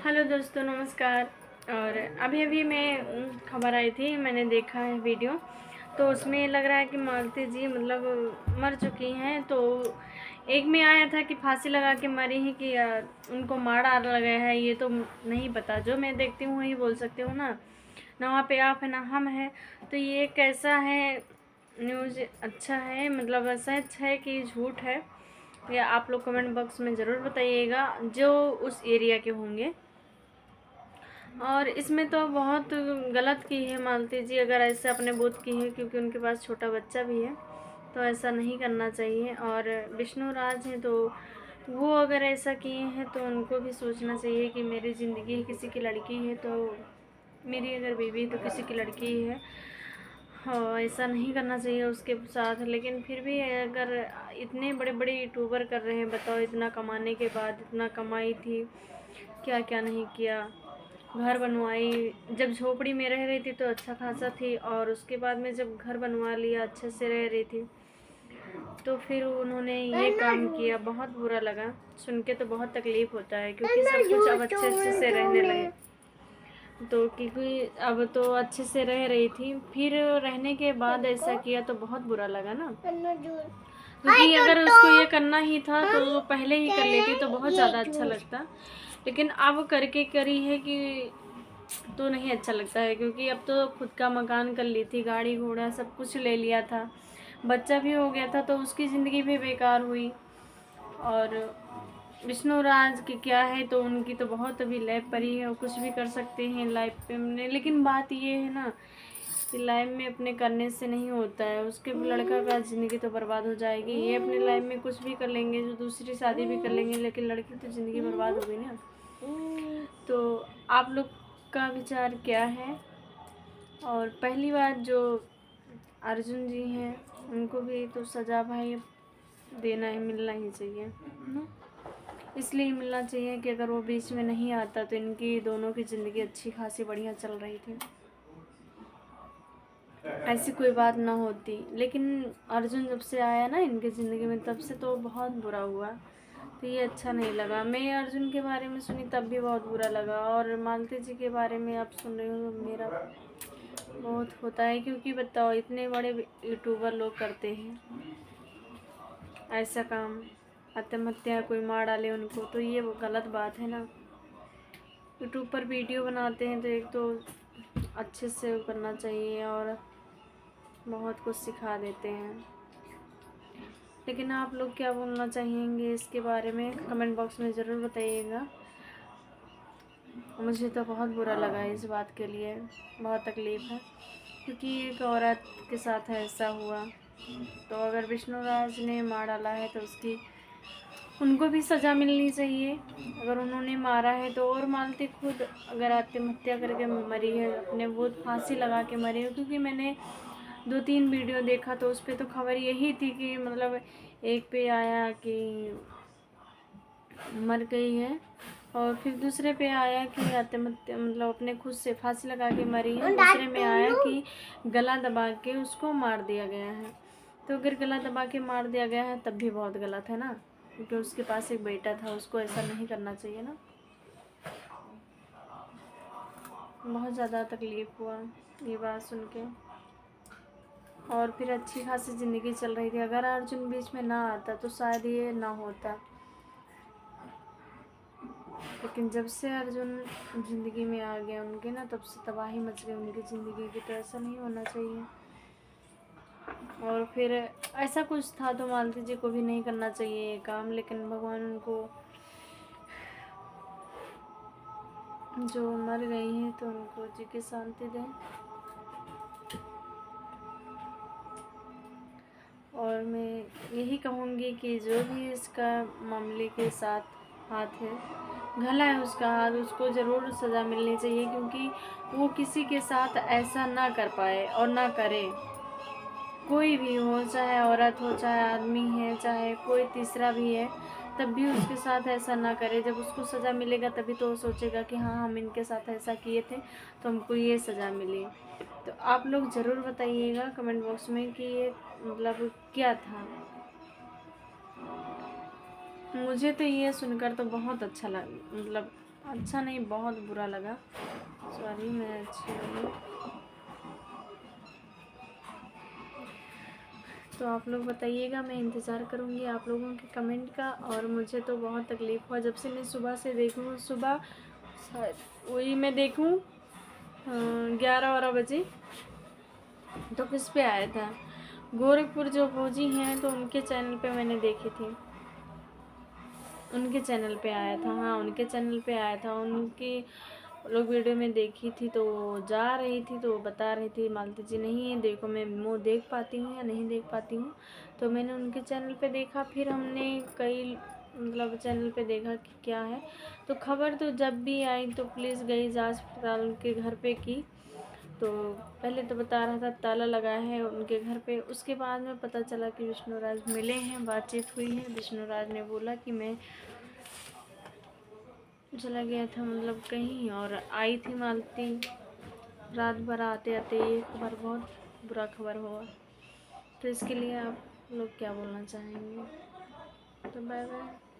Hello दोस्तों, नमस्कार। और अभी अभी मैं खबर आई थी, मैंने देखा है वीडियो। तो उसमें लग रहा है कि मालती जी मतलब मर चुकी हैं। तो एक में आया था कि फांसी लगा के मरी हैं कि उनको मार डाला गया है, ये तो नहीं पता। जो मैं देखती हूँ वही बोल सकती हूँ ना वहाँ पे आप है ना हम है। तो ये कैसा है न्यूज़, अच्छा है मतलब सच है कि झूठ है, या आप लोग कमेंट बॉक्स में ज़रूर बताइएगा जो उस एरिया के होंगे। और इसमें तो बहुत गलत की है मालती जी, अगर ऐसे अपने बोध की है, क्योंकि उनके पास छोटा बच्चा भी है। तो ऐसा नहीं करना चाहिए। और विष्णु राज हैं तो वो अगर ऐसा किए हैं तो उनको भी सोचना चाहिए कि मेरी ज़िंदगी है, किसी की लड़की है, तो मेरी अगर बेबी है तो किसी की लड़की ही है। हाँ, ऐसा नहीं करना चाहिए उसके साथ। लेकिन फिर भी अगर इतने बड़े बड़े यूट्यूबर कर रहे हैं, बताओ, इतना कमाने के बाद, इतना कमाई थी, क्या क्या नहीं किया। घर बनवाई, जब झोपड़ी में रह रही थी तो अच्छा खासा थी, और उसके बाद में जब घर बनवा लिया, अच्छे से रह रही थी, तो फिर उन्होंने ये काम किया। बहुत बुरा लगा सुन के, तो बहुत तकलीफ़ होता है, क्योंकि सब कुछ अब अच्छे अच्छे से रहने लगे। तो क्योंकि अब तो अच्छे से रह रही थी, फिर रहने के बाद ऐसा किया तो बहुत बुरा लगा ना। क्योंकि अगर उसको ये करना ही था तो वो पहले ही कर लेती तो बहुत ज़्यादा अच्छा लगता। लेकिन अब करके करी है कि तो नहीं अच्छा लगता है, क्योंकि अब तो खुद का मकान कर ली थी, गाड़ी घोड़ा सब कुछ ले लिया था, बच्चा भी हो गया था, तो उसकी ज़िंदगी भी बेकार हुई। और विष्णु राज की क्या है, तो उनकी तो बहुत अभी लाइफ परी है और कुछ भी कर सकते हैं लाइफ पे में। लेकिन बात ये है ना कि लाइफ में अपने करने से नहीं होता है, उसके लड़का का ज़िंदगी तो बर्बाद हो जाएगी। ये अपने लाइफ में कुछ भी कर लेंगे, जो दूसरी शादी भी कर लेंगे, लेकिन लड़की तो ज़िंदगी बर्बाद हो गई ना। तो आप लोग का विचार क्या है? और पहली बात, जो अर्जुन जी हैं उनको भी तो सज़ा भाई देना ही, मिलना ही चाहिए ना। इसलिए मिलना चाहिए कि अगर वो बीच में नहीं आता तो इनकी दोनों की ज़िंदगी अच्छी खासी बढ़िया चल रही थी, ऐसी कोई बात ना होती। लेकिन अर्जुन जब से आया ना इनकी ज़िंदगी में, तब से तो बहुत बुरा हुआ। तो ये अच्छा नहीं लगा। मैं अर्जुन के बारे में सुनी तब भी बहुत बुरा लगा, और मालती जी के बारे में आप सुन रही हो तो मेरा बहुत होता है। क्योंकि बताओ, इतने बड़े यूट्यूबर लोग करते हैं ऐसा काम, आत्महत्या, कोई मार डाले उनको, तो ये वो गलत बात है ना। यूट्यूब पर वीडियो बनाते हैं तो एक तो अच्छे से वो करना चाहिए, और बहुत कुछ सिखा देते हैं। लेकिन आप लोग क्या बोलना चाहेंगे इसके बारे में, कमेंट बॉक्स में ज़रूर बताइएगा। मुझे तो बहुत बुरा लगा इस बात के लिए, बहुत तकलीफ़ है, क्योंकि एक औरत के साथ ऐसा हुआ। तो अगर विष्णु राज ने मार डाला है तो उसकी उनको भी सज़ा मिलनी चाहिए, अगर उन्होंने मारा है तो। और मालती खुद अगर आत्महत्या करके मरी है, अपने वो फांसी लगा के मरी है। क्योंकि मैंने 2-3 वीडियो देखा तो उस पर तो खबर यही थी कि मतलब एक पे आया कि मर गई है, और फिर दूसरे पे आया कि आत्महत्या मतलब अपने खुद से फांसी लगा के मरी है, दूसरे में आया कि गला दबा के उसको मार दिया गया है। तो अगर गला दबा के मार दिया गया है तब भी बहुत गलत है ना, क्योंकि उसके पास एक बेटा था, उसको ऐसा नहीं करना चाहिए ना। बहुत ज़्यादा तकलीफ़ हुआ ये बात सुन के। और फिर अच्छी खासी ज़िंदगी चल रही थी, अगर अर्जुन बीच में ना आता तो शायद ये ना होता। लेकिन जब से अर्जुन ज़िंदगी में आ गया उनके ना, तब से तबाही मच गई उनकी ज़िंदगी की। तो ऐसा नहीं होना चाहिए। और फिर ऐसा कुछ था तो मालती जी को भी नहीं करना चाहिए ये काम। लेकिन भगवान उनको, जो मर गई हैं तो उनको जी की शांति दें। और मैं यही कहूँगी कि जो भी इसका मामले के साथ हाथ है, घला है उसका हाथ, उसको ज़रूर सज़ा मिलनी चाहिए, क्योंकि वो किसी के साथ ऐसा ना कर पाए और ना करे। कोई भी हो, चाहे औरत हो, चाहे आदमी है, चाहे कोई तीसरा भी है, तब भी उसके साथ ऐसा ना करे। जब उसको सज़ा मिलेगा तभी तो वो सोचेगा कि हाँ, हम इनके साथ ऐसा किए थे तो हमको ये सज़ा मिली। तो आप लोग ज़रूर बताइएगा कमेंट बॉक्स में कि ये मतलब क्या था। मुझे तो ये सुनकर तो बहुत अच्छा लगा, मतलब अच्छा नहीं, बहुत बुरा लगा। सॉरी, मैं अच्छी लगी। तो आप लोग बताइएगा, मैं इंतज़ार करूँगी आप लोगों के कमेंट का। और मुझे तो बहुत तकलीफ़ हुआ जब से मैं सुबह से देखूँ, सुबह शायद वही मैं देखूँ 11-12 बजे, तो किस पे आया था, गोरखपुर जो फौजी हैं तो उनके चैनल पे मैंने देखी थी, उनके चैनल पे आया था। हाँ, उनके चैनल पे आया था, उनके लोग वीडियो में देखी थी। तो जा रही थी तो बता रही थी मालती जी, नहीं देखो मैं मुँह देख पाती हूँ या नहीं देख पाती हूँ। तो मैंने उनके चैनल पे देखा, फिर हमने कई मतलब चैनल पे देखा कि क्या है। तो खबर तो जब भी आई तो पुलिस गई, जांच पड़ताल उनके घर पे की। तो पहले तो बता रहा था ताला लगा है उनके घर पे, उसके बाद में पता चला कि विष्णुराज मिले हैं, बातचीत हुई है। विष्णुराज ने बोला कि मैं चला गया था मतलब कहीं, और आई थी मालती रात भर आते आते। ये खबर बहुत बुरा खबर हुआ। तो इसके लिए आप लोग क्या बोलना चाहेंगे? तो बाय बाय।